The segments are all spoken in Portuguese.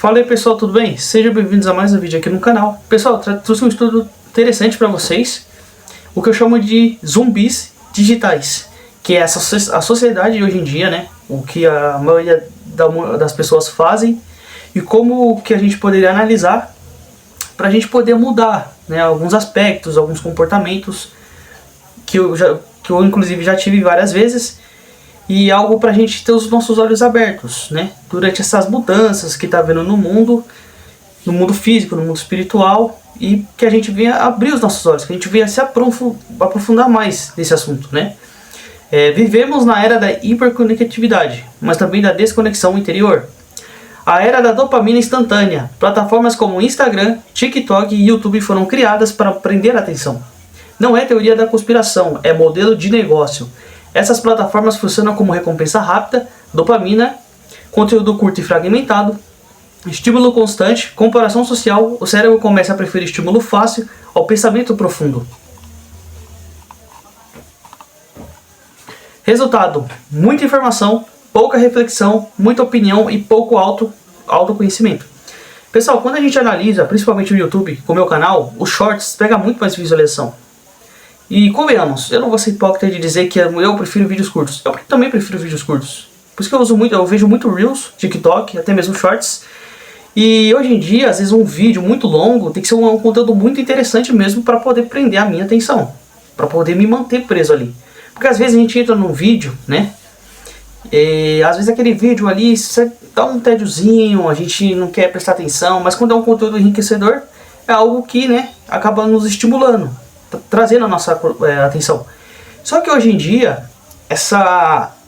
Fala aí pessoal, tudo bem? Sejam bem-vindos a mais um vídeo aqui no canal. Pessoal, trouxe um estudo interessante para vocês, o que eu chamo de zumbis digitais, que é a sociedade de hoje em dia, né? O que a maioria das pessoas fazem e como que a gente poderia analisar para a gente poder mudar, né, alguns aspectos, alguns comportamentos que eu inclusive já tive várias vezes, e algo para a gente ter os nossos olhos abertos, né, durante essas mudanças que está havendo no mundo físico, no mundo espiritual, e que a gente venha abrir os nossos olhos, que a gente venha se aprofundar mais nesse assunto, né. Vivemos na era da hiperconectividade, mas também da desconexão interior. A era da dopamina instantânea. Plataformas como Instagram, TikTok e YouTube foram criadas para prender a atenção. Não é teoria da conspiração, é modelo de negócio. Essas plataformas funcionam como recompensa rápida, dopamina, conteúdo curto e fragmentado, estímulo constante, comparação social. O cérebro começa a preferir estímulo fácil ao pensamento profundo. Resultado: muita informação, pouca reflexão, muita opinião e pouco autoconhecimento. Pessoal, quando a gente analisa, principalmente o YouTube, com o meu canal, os shorts pega muito mais visualização. E convenhamos, eu não vou ser hipócrita de dizer que eu prefiro vídeos curtos. Eu também prefiro vídeos curtos. Por isso que eu vejo muito Reels, TikTok, até mesmo Shorts. E hoje em dia, às vezes um vídeo muito longo tem que ser um conteúdo muito interessante mesmo para poder prender a minha atenção, para poder me manter preso ali. Porque às vezes a gente entra num vídeo, né? E às vezes aquele vídeo ali dá um tédiozinho, a gente não quer prestar atenção, mas quando é um conteúdo enriquecedor, é algo que, né, acaba nos estimulando, trazendo a nossa atenção. Só que hoje em dia,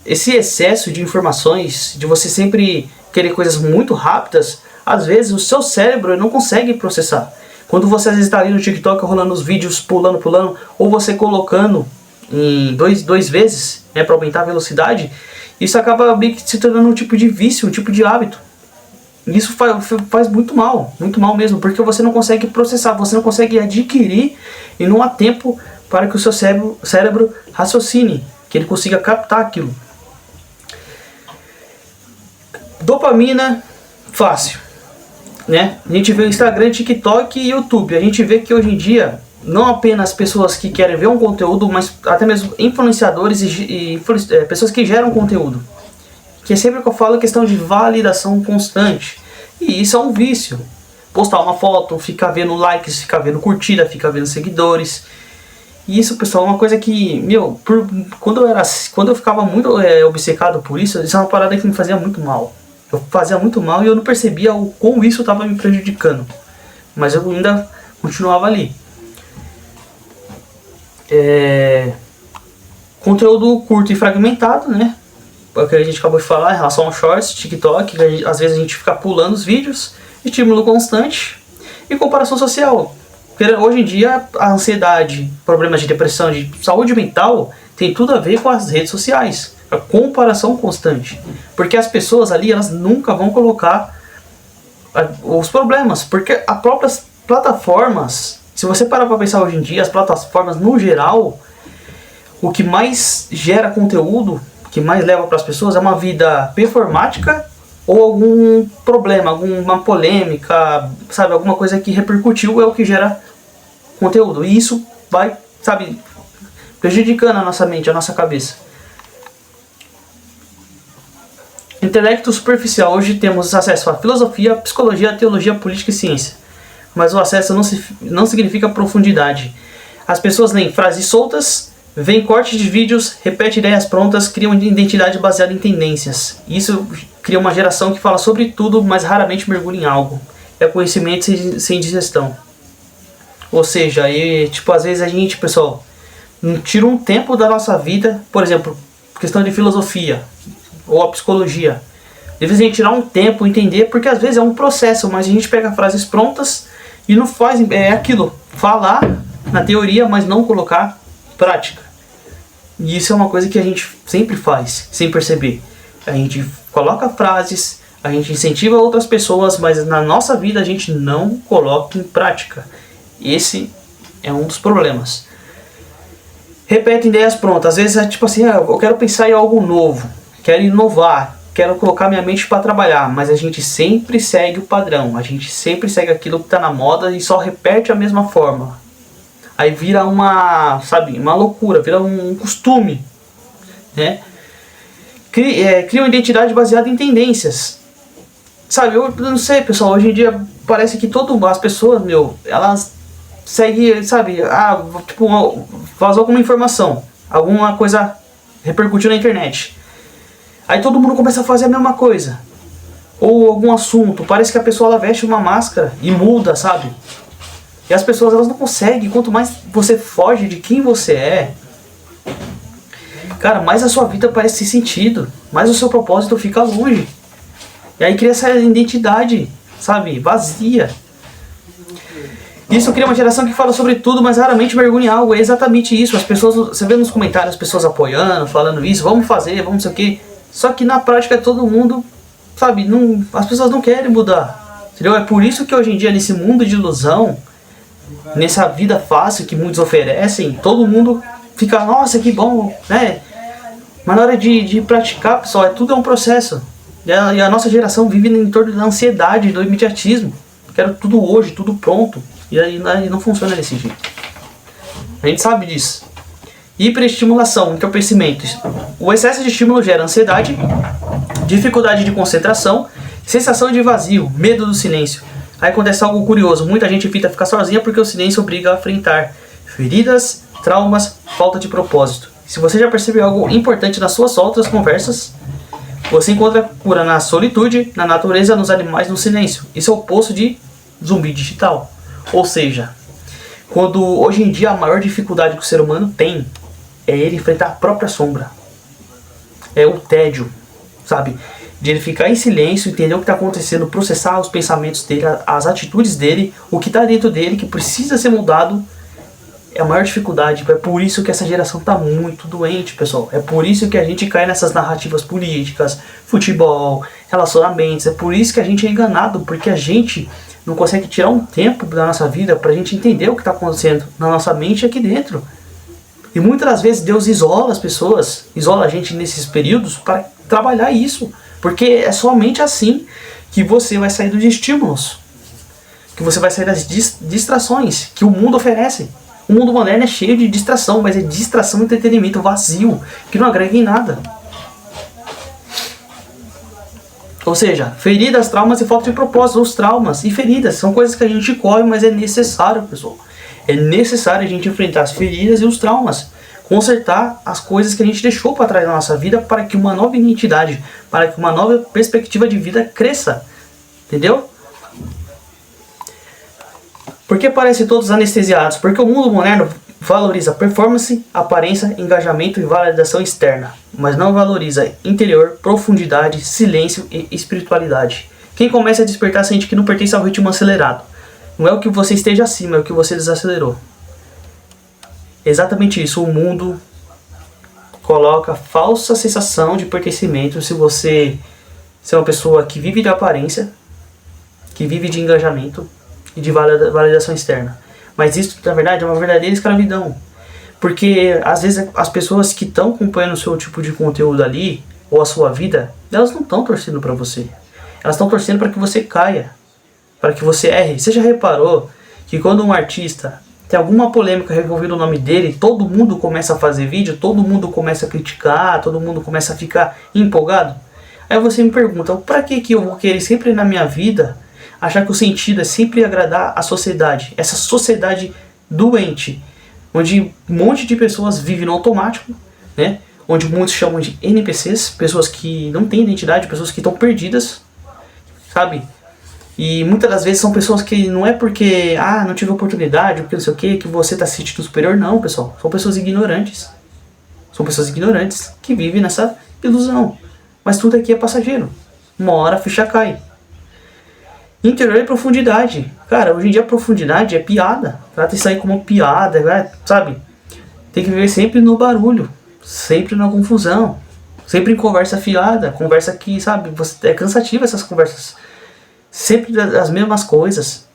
esse excesso de informações, de você sempre querer coisas muito rápidas, às vezes o seu cérebro não consegue processar. Quando você às vezes está ali no TikTok rolando os vídeos, pulando, ou você colocando em dois vezes, né, para aumentar a velocidade, isso acaba se tornando um tipo de vício, um tipo de hábito. E isso faz muito mal mesmo, porque você não consegue processar, você não consegue adquirir e não há tempo para que o seu cérebro raciocine, que ele consiga captar aquilo. Dopamina fácil, né? A gente vê o Instagram, TikTok e YouTube. A gente vê que hoje em dia não apenas pessoas que querem ver um conteúdo, mas até mesmo influenciadores e pessoas que geram conteúdo. Que é sempre que eu falo a questão de validação constante. E isso é um vício. Postar uma foto, ficar vendo likes, ficar vendo curtida, ficar vendo seguidores. E isso, pessoal, é uma coisa que, quando eu ficava muito obcecado por isso é uma parada que me fazia muito mal. Eu fazia muito mal e eu não percebia o quão isso estava me prejudicando. Mas eu ainda continuava ali. Conteúdo curto e fragmentado, né? O que a gente acabou de falar em relação ao Shorts, TikTok, que às vezes a gente fica pulando os vídeos, estímulo constante e comparação social. Porque hoje em dia a ansiedade, problemas de depressão, de saúde mental, tem tudo a ver com as redes sociais. A comparação constante. Porque as pessoas ali, elas nunca vão colocar os problemas, porque as próprias plataformas, se você parar para pensar hoje em dia, as plataformas no geral, o que mais gera conteúdo, o que mais leva para as pessoas é uma vida performática ou algum problema, alguma polêmica, sabe, alguma coisa que repercutiu é o que gera conteúdo. E isso vai, sabe, prejudicando a nossa mente, a nossa cabeça. Intelecto superficial. Hoje temos acesso à filosofia, psicologia, teologia, política e ciência. Mas o acesso não significa profundidade. As pessoas leem frases soltas, veem cortes de vídeos, repetem ideias prontas, criam identidade baseada em tendências. Isso cria uma geração que fala sobre tudo, mas raramente mergulha em algo. É conhecimento sem digestão. Ou seja, às vezes a gente, pessoal, tira um tempo da nossa vida, por exemplo, questão de filosofia ou a psicologia. Às vezes a gente tirar um tempo, entender, porque às vezes é um processo, mas a gente pega frases prontas e não faz, aquilo, falar na teoria, mas não colocar em prática. E isso é uma coisa que a gente sempre faz, sem perceber. A gente coloca frases, a gente incentiva outras pessoas, mas na nossa vida a gente não coloca em prática. Esse é um dos problemas. Repete ideias prontas. Às vezes é tipo assim, eu quero pensar em algo novo, quero inovar. quero colocar minha mente para trabalhar, mas a gente sempre segue o padrão, a gente sempre segue aquilo que está na moda e só repete a mesma forma. Aí vira uma loucura, vira um costume, né? Cria uma identidade baseada em tendências. Sabe, eu não sei, pessoal, hoje em dia parece que as pessoas, elas seguem, sabe, vazou alguma informação, alguma coisa repercutiu na internet. Aí todo mundo começa a fazer a mesma coisa. Ou algum assunto, parece que a pessoa ela veste uma máscara e muda, sabe? E as pessoas elas não conseguem, quanto mais você foge de quem você é, cara, mais a sua vida parece sem sentido, mais o seu propósito fica longe. E aí cria essa identidade, sabe, vazia. Isso cria uma geração que fala sobre tudo, mas raramente mergulha em algo. É exatamente isso. As pessoas, você vê nos comentários as pessoas apoiando, falando isso, vamos fazer, vamos não sei o quê. Só que na prática todo mundo, sabe, as pessoas não querem mudar. Entendeu? É por isso que hoje em dia, nesse mundo de ilusão, nessa vida fácil que muitos oferecem, todo mundo fica, nossa, que bom, né? Mas na hora de praticar, pessoal, tudo é um processo. E a nossa geração vive em torno da ansiedade, do imediatismo. Quero tudo hoje, tudo pronto. E aí não funciona desse jeito. A gente sabe disso. Hiperestimulação, entorpecimento. O excesso de estímulo gera ansiedade, dificuldade de concentração, sensação de vazio, medo do silêncio. Aí acontece algo curioso. Muita gente evita ficar sozinha porque o silêncio obriga a enfrentar feridas, traumas, falta de propósito. Se você já percebeu algo importante nas suas outras conversas, você encontra cura na solitude, na natureza, nos animais, no silêncio. Isso é o oposto de zumbi digital. Ou seja, quando hoje em dia a maior dificuldade que o ser humano tem é ele enfrentar a própria sombra. É o tédio, sabe? De ele ficar em silêncio, entender o que está acontecendo, processar os pensamentos dele, as atitudes dele, o que está dentro dele, que precisa ser mudado. É a maior dificuldade. É por isso que essa geração está muito doente, pessoal. É por isso que a gente cai nessas narrativas políticas, futebol, relacionamentos. É por isso que a gente é enganado, porque a gente não consegue tirar um tempo da nossa vida para a gente entender o que está acontecendo na nossa mente aqui dentro. E muitas das vezes Deus isola as pessoas, isola a gente nesses períodos para trabalhar isso. Porque é somente assim que você vai sair dos estímulos, que você vai sair das distrações que o mundo oferece. O mundo moderno é cheio de distração, mas é distração e entretenimento vazio, que não agrega em nada. Ou seja, feridas, traumas e falta de propósito. Os traumas e feridas são coisas que a gente corre, mas é necessário, pessoal. É necessário a gente enfrentar as feridas e os traumas. Consertar as coisas que a gente deixou para trás na nossa vida para que uma nova identidade, para que uma nova perspectiva de vida cresça. Entendeu? Por que parecem todos anestesiados? Porque o mundo moderno valoriza performance, aparência, engajamento e validação externa, mas não valoriza interior, profundidade, silêncio e espiritualidade. Quem começa a despertar sente que não pertence ao ritmo acelerado. Não é o que você esteja acima, é o que você desacelerou. Exatamente isso. O mundo coloca falsa sensação de pertencimento se você é uma pessoa que vive de aparência, que vive de engajamento e de validação externa. Mas isso, na verdade, é uma verdadeira escravidão. Porque, às vezes, as pessoas que estão acompanhando o seu tipo de conteúdo ali, ou a sua vida, elas não estão torcendo para você. Elas estão torcendo para que você caia, para que você erre. Você já reparou que quando um artista tem alguma polêmica envolvendo o nome dele, todo mundo começa a fazer vídeo, todo mundo começa a criticar, todo mundo começa a ficar empolgado? Aí você me pergunta, para que eu vou querer sempre na minha vida achar que o sentido é sempre agradar a sociedade, essa sociedade doente, onde um monte de pessoas vivem no automático, né? Onde muitos chamam de NPCs, pessoas que não têm identidade, pessoas que estão perdidas, sabe? E muitas das vezes são pessoas que não é porque, não tive oportunidade, porque não sei o que você está se sentindo superior, não, pessoal. São pessoas ignorantes. São pessoas ignorantes que vivem nessa ilusão. Mas tudo aqui é passageiro. Uma hora a ficha cai. Interior e profundidade. Cara, hoje em dia a profundidade é piada. Trata isso aí como piada, sabe? Tem que viver sempre no barulho, sempre na confusão, sempre em conversa fiada, conversa que, sabe, é cansativa essas conversas. Sempre as mesmas coisas.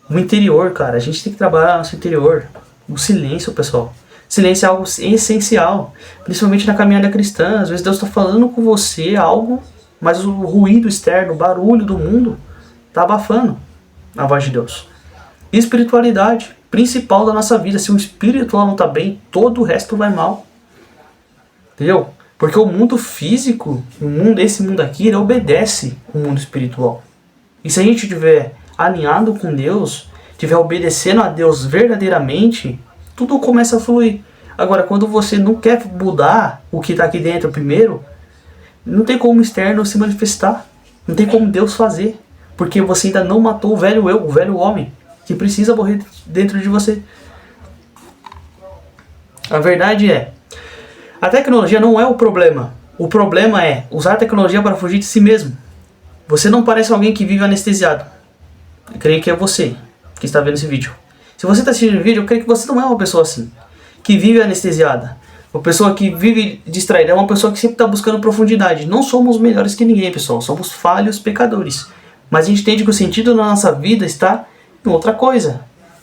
O interior, cara, a gente tem que trabalhar nosso interior. O silêncio, pessoal. Silêncio é algo essencial, principalmente na caminhada cristã. Às vezes Deus está falando com você algo, mas o ruído externo, o barulho do mundo está abafando a voz de Deus. Espiritualidade, principal da nossa vida. Se o espiritual não está bem, todo o resto vai mal. Entendeu? Porque o mundo físico, esse mundo aqui, ele obedece o mundo espiritual. E se a gente estiver alinhado com Deus, estiver obedecendo a Deus verdadeiramente, tudo começa a fluir. Agora, quando você não quer mudar o que está aqui dentro primeiro, não tem como o externo se manifestar. Não tem como Deus fazer. Porque você ainda não matou o velho eu, o velho homem, que precisa morrer dentro de você. A verdade é, a tecnologia não é o problema. O problema é usar a tecnologia para fugir de si mesmo. Você não parece alguém que vive anestesiado. Eu creio que é você que está vendo esse vídeo. Se você está assistindo o vídeo, eu creio que você não é uma pessoa assim, que vive anestesiada. Uma pessoa que vive distraída. É uma pessoa que sempre está buscando profundidade. Não somos melhores que ninguém, pessoal. Somos falhos pecadores. Mas a gente entende que o sentido da nossa vida está em outra coisa,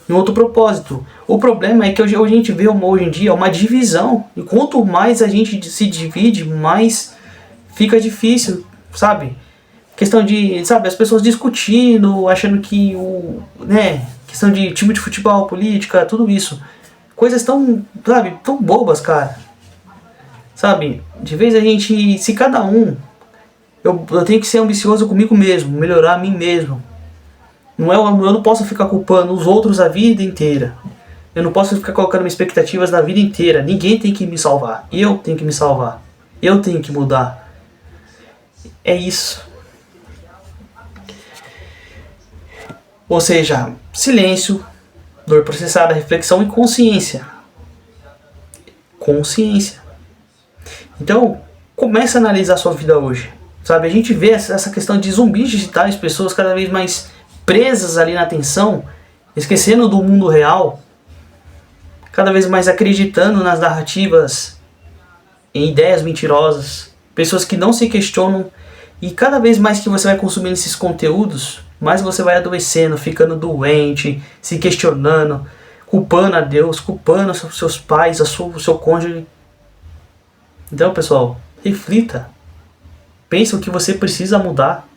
em outro propósito. O problema é que hoje a gente vê hoje em dia uma divisão. E quanto mais a gente se divide, mais fica difícil, sabe? Questão de, sabe, as pessoas discutindo, achando que questão de time de futebol, política, tudo isso. Coisas tão, sabe, tão bobas, cara. Sabe? De vez a gente, se cada um, eu tenho que ser ambicioso comigo mesmo, melhorar a mim mesmo. Eu não posso ficar culpando os outros a vida inteira. Eu não posso ficar colocando expectativas na vida inteira. Ninguém tem que me salvar. Eu tenho que me salvar. Eu tenho que mudar. É isso. Ou seja, silêncio, dor processada, reflexão e consciência. Consciência. Então, comece a analisar a sua vida hoje. Sabe, a gente vê essa questão de zumbis digitais, pessoas cada vez mais presas ali na atenção, esquecendo do mundo real, cada vez mais acreditando nas narrativas, em ideias mentirosas, pessoas que não se questionam, e cada vez mais que você vai consumindo esses conteúdos, mais você vai adoecendo, ficando doente, se questionando, culpando a Deus, culpando os seus pais, o seu cônjuge. Então, pessoal, reflita. Pensa o que você precisa mudar.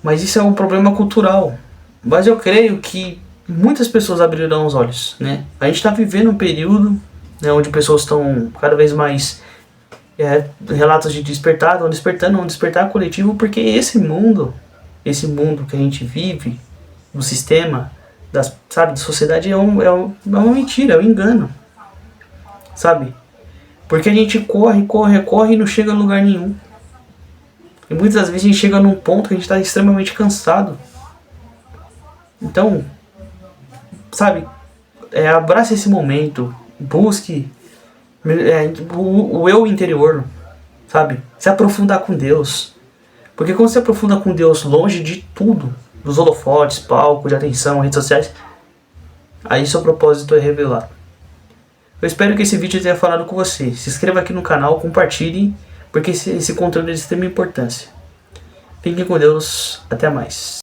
Mas isso é um problema cultural. Mas eu creio que muitas pessoas abrirão os olhos, né? A gente está vivendo um período, né, onde pessoas estão cada vez mais relatos de despertar, estão despertando, um despertar coletivo, porque esse mundo que a gente vive, do sistema, da sociedade, é uma mentira, é um engano, sabe? Porque a gente corre e não chega a lugar nenhum. E muitas das vezes a gente chega num ponto que a gente está extremamente cansado. Então, sabe, abrace esse momento, busque o eu interior, sabe? Se aprofundar com Deus. Porque quando você aprofunda com Deus longe de tudo, dos holofotes, palco de atenção, redes sociais, aí seu propósito é revelado. Eu espero que esse vídeo tenha falado com você. Se inscreva aqui no canal, compartilhe, porque esse conteúdo é de extrema importância. Fiquem com Deus, até mais.